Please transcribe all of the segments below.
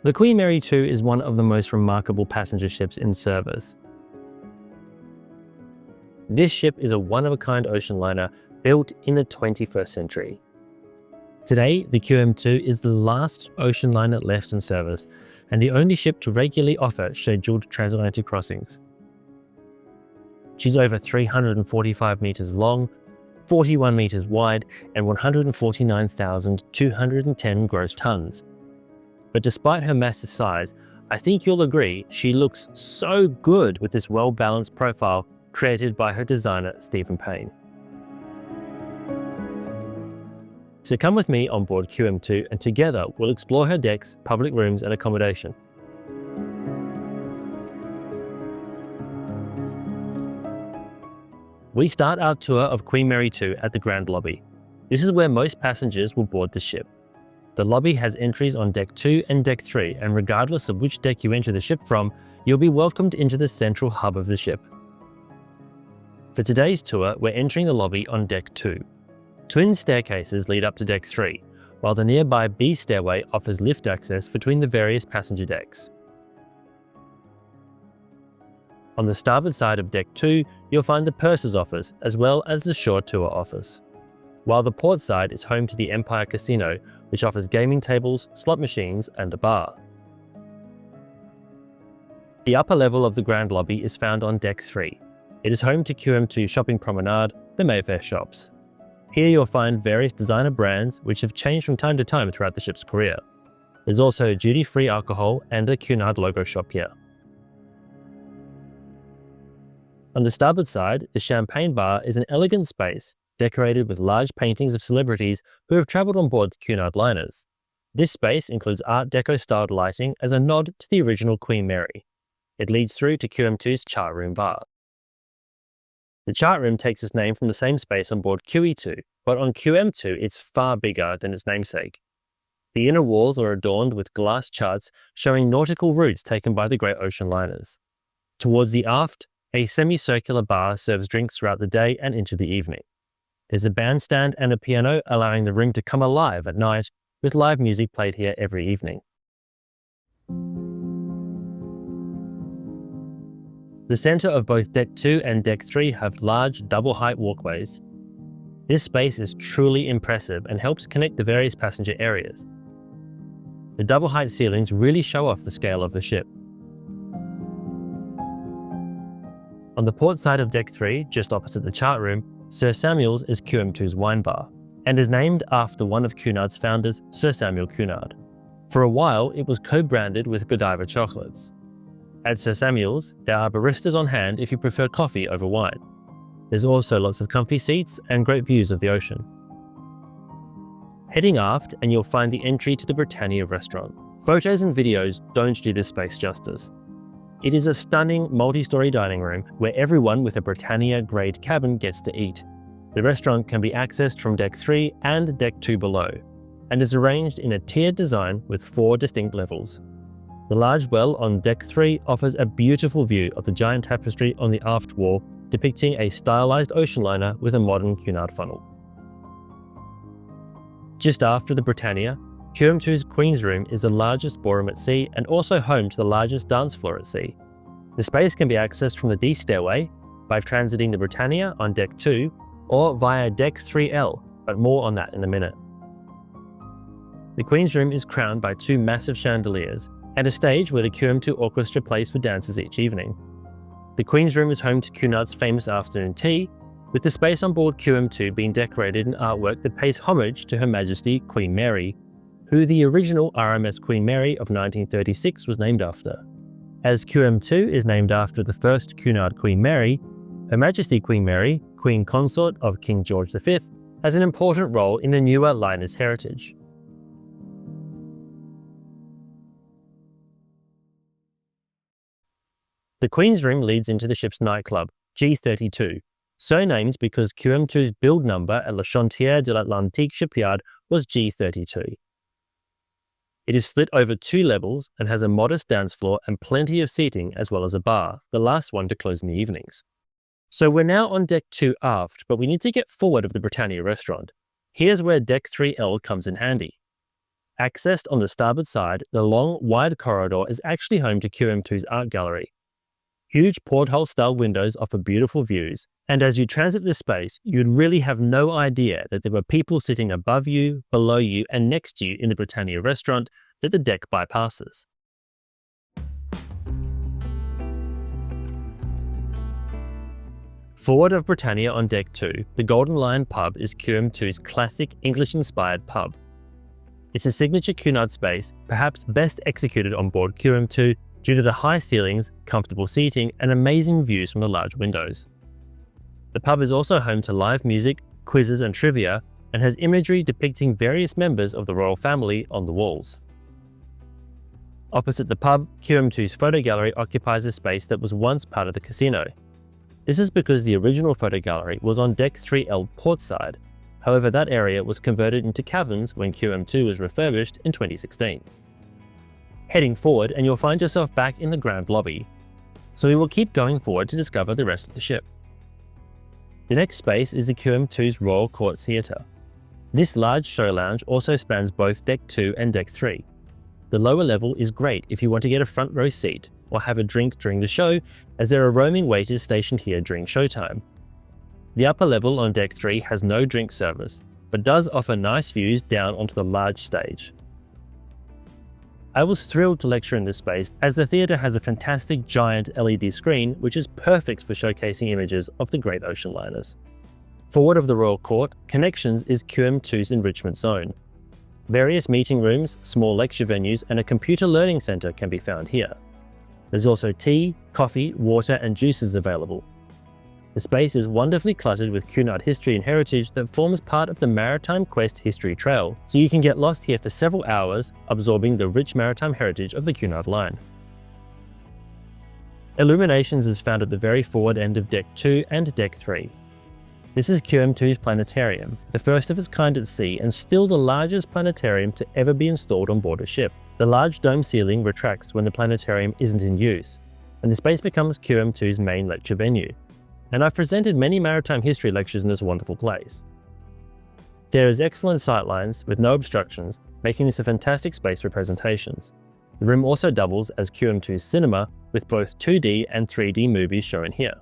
The Queen Mary 2 is one of the most remarkable passenger ships in service. This ship is a one-of-a-kind ocean liner built in the 21st century. Today, the QM2 is the last ocean liner left in service and the only ship to regularly offer scheduled transatlantic crossings. She's over 345 meters long, 41 meters wide, and 149,210 gross tons. But despite her massive size, I think you'll agree she looks so good with this well-balanced profile created by her designer, Stephen Payne. So come with me on board QM2 and together we'll explore her decks, public rooms and accommodation. We start our tour of Queen Mary 2 at the Grand Lobby. This is where most passengers will board the ship. The lobby has entries on Deck 2 and Deck 3, and regardless of which deck you enter the ship from, you'll be welcomed into the central hub of the ship. For today's tour, we're entering the lobby on Deck 2. Twin staircases lead up to Deck 3, while the nearby B stairway offers lift access between the various passenger decks. On the starboard side of Deck 2, you'll find the purser's office as well as the shore tour office, while the port side is home to the Empire Casino, which offers gaming tables, slot machines and a bar. The upper level of the Grand Lobby is found on Deck 3. It is home to QM2 shopping promenade, the Mayfair Shops. Here you'll find various designer brands which have changed from time to time throughout the ship's career. There's also duty-free alcohol and a Cunard logo shop here. On the starboard side, the Champagne Bar is an elegant space decorated with large paintings of celebrities who have travelled on board the Cunard liners. This space includes Art Deco-styled lighting as a nod to the original Queen Mary. It leads through to QM2's chart room bar. The chart room takes its name from the same space on board QE2, but on QM2 it's far bigger than its namesake. The inner walls are adorned with glass charts showing nautical routes taken by the great ocean liners. Towards the aft, a semicircular bar serves drinks throughout the day and into the evening. There's a bandstand and a piano allowing the room to come alive at night, with live music played here every evening. The centre of both Deck 2 and Deck 3 have large double-height walkways. This space is truly impressive and helps connect the various passenger areas. The double-height ceilings really show off the scale of the ship. On the port side of Deck 3, just opposite the chart room, Sir Samuel's is QM2's wine bar, and is named after one of Cunard's founders, Sir Samuel Cunard. For a while, it was co-branded with Godiva chocolates. At Sir Samuel's, there are baristas on hand if you prefer coffee over wine. There's also lots of comfy seats and great views of the ocean. Heading aft and you'll find the entry to the Britannia Restaurant. Photos and videos don't do this space justice. It is a stunning multi-story dining room where everyone with a Britannia-grade cabin gets to eat. The restaurant can be accessed from Deck 3 and Deck 2 below, and is arranged in a tiered design with 4 distinct levels. The large well on Deck 3 offers a beautiful view of the giant tapestry on the aft wall, depicting a stylized ocean liner with a modern Cunard funnel. Just after the Britannia, QM2's Queen's Room is the largest ballroom at sea and also home to the largest dance floor at sea. The space can be accessed from the D stairway, by transiting the Britannia on Deck 2, or via Deck 3L, but more on that in a minute. The Queen's Room is crowned by 2 massive chandeliers, and a stage where the QM2 orchestra plays for dancers each evening. The Queen's Room is home to Cunard's famous afternoon tea, with the space on board QM2 being decorated in artwork that pays homage to Her Majesty Queen Mary, who the original RMS Queen Mary of 1936 was named after. As QM2 is named after the first Cunard Queen Mary, Her Majesty Queen Mary, Queen Consort of King George V, has an important role in the newer liner's heritage. The Queen's Room leads into the ship's nightclub, G32, so named because QM2's build number at Le Chantier de l'Atlantique shipyard was G32. It is split over 2 levels and has a modest dance floor and plenty of seating as well as a bar, the last one to close in the evenings. So we're now on Deck 2 aft, but we need to get forward of the Britannia Restaurant. Here's where Deck 3L comes in handy. Accessed on the starboard side, the long, wide corridor is actually home to QM2's art gallery. Huge porthole-style windows offer beautiful views, and as you transit this space, you'd really have no idea that there were people sitting above you, below you, and next to you in the Britannia Restaurant that the deck bypasses. Forward of Britannia on Deck 2, the Golden Lion pub is QM2's classic English-inspired pub. It's a signature Cunard space, perhaps best executed on board QM2 due to the high ceilings, comfortable seating, and amazing views from the large windows. The pub is also home to live music, quizzes and trivia, and has imagery depicting various members of the royal family on the walls. Opposite the pub, QM2's photo gallery occupies a space that was once part of the casino. This is because the original photo gallery was on Deck 3L Portside. However, that area was converted into cabins when QM2 was refurbished in 2016. Heading forward and you'll find yourself back in the grand lobby. So we will keep going forward to discover the rest of the ship. The next space is the QM2's Royal Court Theatre. This large show lounge also spans both Deck 2 and Deck 3. The lower level is great if you want to get a front row seat or have a drink during the show, as there are roaming waiters stationed here during showtime. The upper level on Deck 3 has no drink service, but does offer nice views down onto the large stage. I was thrilled to lecture in this space as the theatre has a fantastic giant LED screen which is perfect for showcasing images of the great ocean liners. Forward of the Royal Court, ConneXions is QM2's enrichment zone. Various meeting rooms, small lecture venues, and a computer learning centre can be found here. There's also tea, coffee, water and juices available. The space is wonderfully cluttered with Cunard history and heritage that forms part of the Maritime Quest history trail, so you can get lost here for several hours, absorbing the rich maritime heritage of the Cunard line. Illuminations is found at the very forward end of Deck 2 and Deck 3. This is QM2's Planetarium, the first of its kind at sea and still the largest planetarium to ever be installed on board a ship. The large dome ceiling retracts when the planetarium isn't in use, and the space becomes QM2's main lecture venue. And I've presented many maritime history lectures in this wonderful place. There is excellent sightlines with no obstructions, making this a fantastic space for presentations. The room also doubles as QM2's cinema, with both 2D and 3D movies shown here.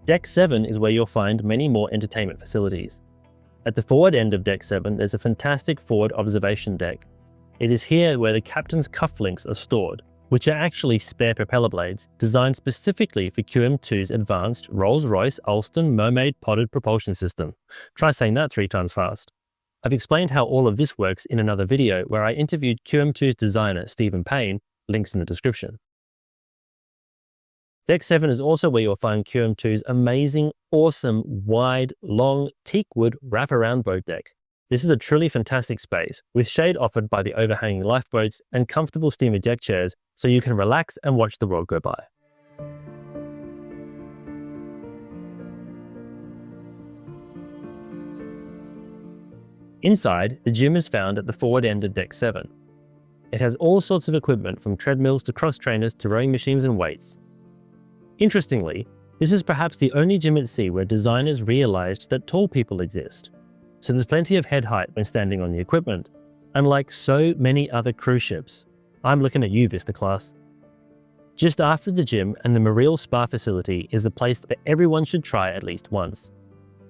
Deck 7 is where you'll find many more entertainment facilities. At the forward end of Deck 7, there's a fantastic forward observation deck. It is here where the captain's cufflinks are stored, which are actually spare propeller blades designed specifically for QM2's advanced Rolls-Royce Alston Mermaid Podded Propulsion System. Try saying that 3 times fast. I've explained how all of this works in another video where I interviewed QM2's designer Stephen Payne, links in the description. Deck 7 is also where you'll find QM2's amazing, awesome, wide, long, teakwood wraparound boat deck. This is a truly fantastic space, with shade offered by the overhanging lifeboats and comfortable steamer deck chairs so you can relax and watch the world go by. Inside, the gym is found at the forward end of Deck 7. It has all sorts of equipment from treadmills to cross trainers to rowing machines and weights. Interestingly, this is perhaps the only gym at sea where designers realized that tall people exist. So there's plenty of head height when standing on the equipment, unlike so many other cruise ships. I'm looking at you, Vista class. Just after the gym and the Mareel Spa facility is a place that everyone should try at least once.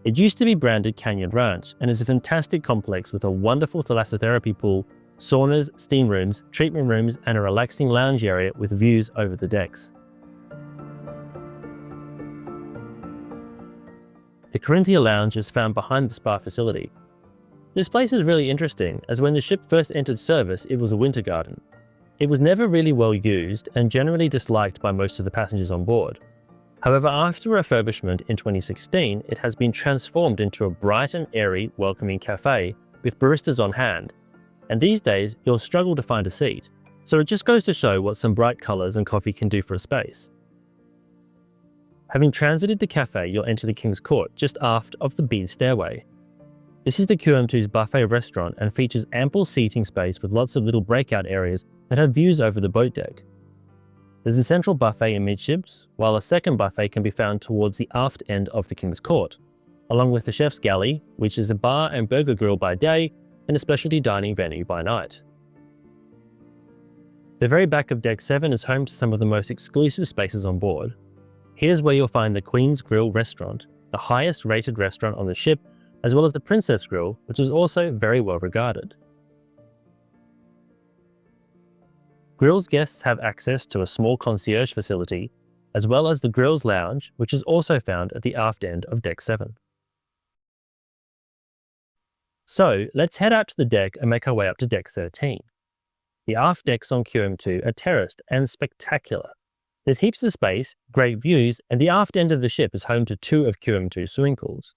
It used to be branded Canyon Ranch and is a fantastic complex with a wonderful thalassotherapy pool, saunas, steam rooms, treatment rooms, and a relaxing lounge area with views over the decks. The Carinthia Lounge is found behind the spa facility. This place is really interesting, as when the ship first entered service, it was a winter garden. It was never really well used and generally disliked by most of the passengers on board. However, after refurbishment in 2016, it has been transformed into a bright and airy, welcoming cafe with baristas on hand. And these days, you'll struggle to find a seat. So it just goes to show what some bright colours and coffee can do for a space. Having transited the cafe, you'll enter the King's Court just aft of the bead stairway. This is the QM2's buffet restaurant and features ample seating space with lots of little breakout areas that have views over the boat deck. There's a central buffet amidships, while a second buffet can be found towards the aft end of the King's Court, along with the chef's galley, which is a bar and burger grill by day, and a specialty dining venue by night. The very back of Deck 7 is home to some of the most exclusive spaces on board. Here's where you'll find the Queen's Grill restaurant, the highest rated restaurant on the ship, as well as the Princess Grill, which is also very well regarded. Grill's guests have access to a small concierge facility, as well as the Grill's Lounge, which is also found at the aft end of Deck 7. So let's head out to the deck and make our way up to Deck 13. The aft decks on QM2 are terraced and spectacular. There's heaps of space, great views, and the aft end of the ship is home to 2 of QM2's swimming pools.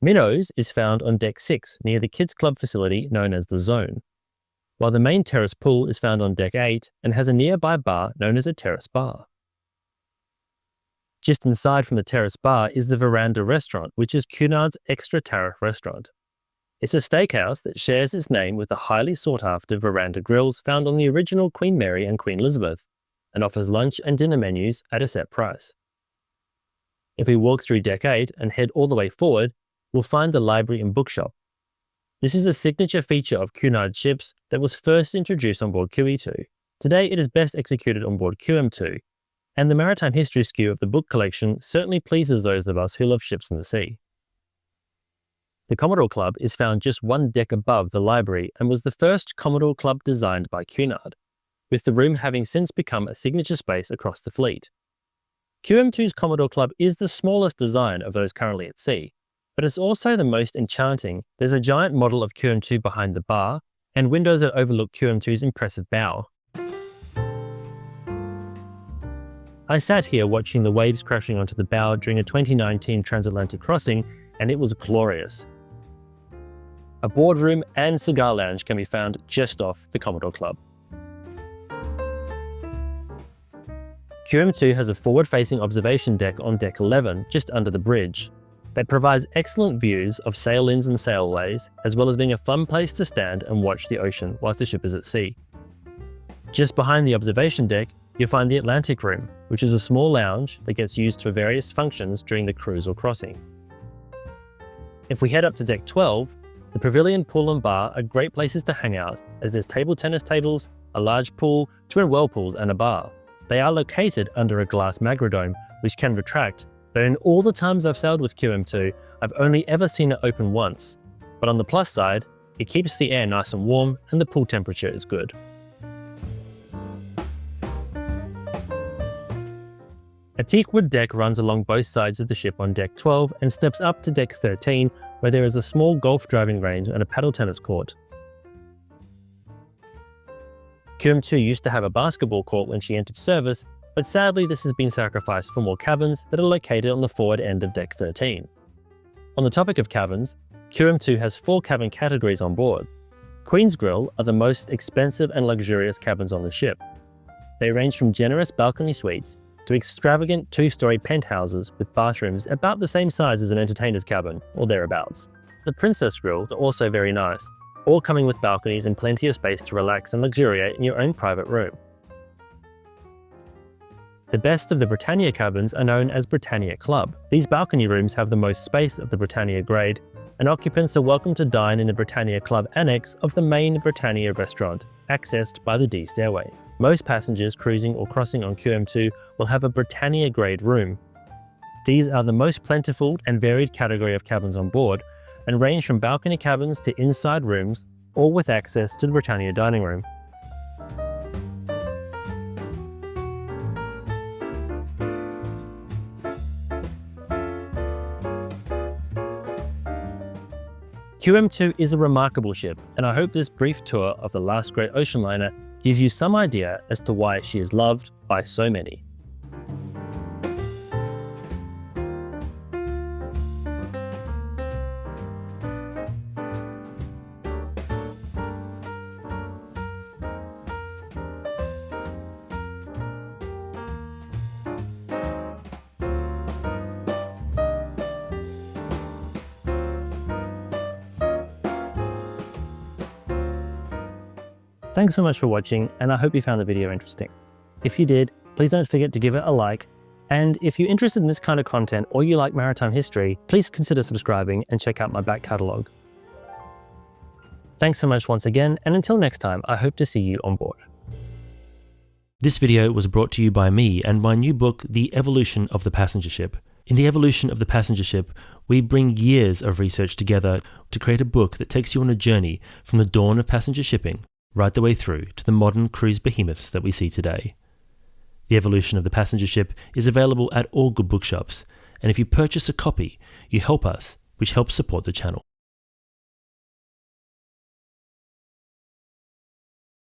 Minnows is found on Deck 6 near the kids club facility known as the Zone, while the main Terrace Pool is found on Deck 8 and has a nearby bar known as a Terrace Bar. Just inside from the Terrace Bar is the Verandah Restaurant, which is Cunard's extra tariff restaurant. It's a steakhouse that shares its name with the highly sought-after Verandah grills found on the original Queen Mary and Queen Elizabeth, and offers lunch and dinner menus at a set price. If we walk through Deck 8 and head all the way forward, we'll find the library and bookshop. This is a signature feature of Cunard ships that was first introduced on board QE2. Today it is best executed on board QM2, and the maritime history skew of the book collection certainly pleases those of us who love ships in the sea. The Commodore Club is found just one deck above the library and was the first Commodore Club designed by Cunard, with the room having since become a signature space across the fleet. QM2's Commodore Club is the smallest design of those currently at sea, but it's also the most enchanting. There's a giant model of QM2 behind the bar, and windows that overlook QM2's impressive bow. I sat here watching the waves crashing onto the bow during a 2019 transatlantic crossing, and it was glorious. A boardroom and cigar lounge can be found just off the Commodore Club. QM2 has a forward-facing observation deck on Deck 11, just under the bridge, that provides excellent views of sail-ins and sailways, as well as being a fun place to stand and watch the ocean whilst the ship is at sea. Just behind the observation deck, you'll find the Atlantic Room, which is a small lounge that gets used for various functions during the cruise or crossing. If we head up to Deck 12, the Pavilion Pool and Bar are great places to hang out, as there's table tennis tables, a large pool, twin whirlpools and a bar. They are located under a glass magrodome, which can retract, but in all the times I've sailed with QM2, I've only ever seen it open once. But on the plus side, it keeps the air nice and warm and the pool temperature is good. A teakwood deck runs along both sides of the ship on Deck 12 and steps up to Deck 13, where there is a small golf driving range and a paddle tennis court. QM2 used to have a basketball court when she entered service, but sadly this has been sacrificed for more cabins that are located on the forward end of Deck 13. On the topic of cabins, QM2 has 4 cabin categories on board. Queen's Grill are the most expensive and luxurious cabins on the ship. They range from generous balcony suites to extravagant 2-story penthouses with bathrooms about the same size as an entertainer's cabin, or thereabouts. The Princess Grills are also very nice, all coming with balconies and plenty of space to relax and luxuriate in your own private room. The best of the Britannia cabins are known as Britannia Club. These balcony rooms have the most space of the Britannia grade, and occupants are welcome to dine in the Britannia Club annex of the main Britannia Restaurant, accessed by the D stairway. Most passengers cruising or crossing on QM2 will have a Britannia grade room. These are the most plentiful and varied category of cabins on board, and range from balcony cabins to inside rooms, all with access to the Britannia dining room. QM2 is a remarkable ship, and I hope this brief tour of the last great ocean liner gives you some idea as to why she is loved by so many. Thanks so much for watching, and I hope you found the video interesting. If you did, please don't forget to give it a like, and if you're interested in this kind of content or you like maritime history, please consider subscribing and check out my back catalogue. Thanks so much once again, and until next time, I hope to see you on board. This video was brought to you by me and my new book, The Evolution of the Passenger Ship. In The Evolution of the Passenger Ship, we bring years of research together to create a book that takes you on a journey from the dawn of passenger shipping right the way through to the modern cruise behemoths that we see today. The Evolution of the Passenger Ship is available at all good bookshops, and if you purchase a copy, you help us, which helps support the channel.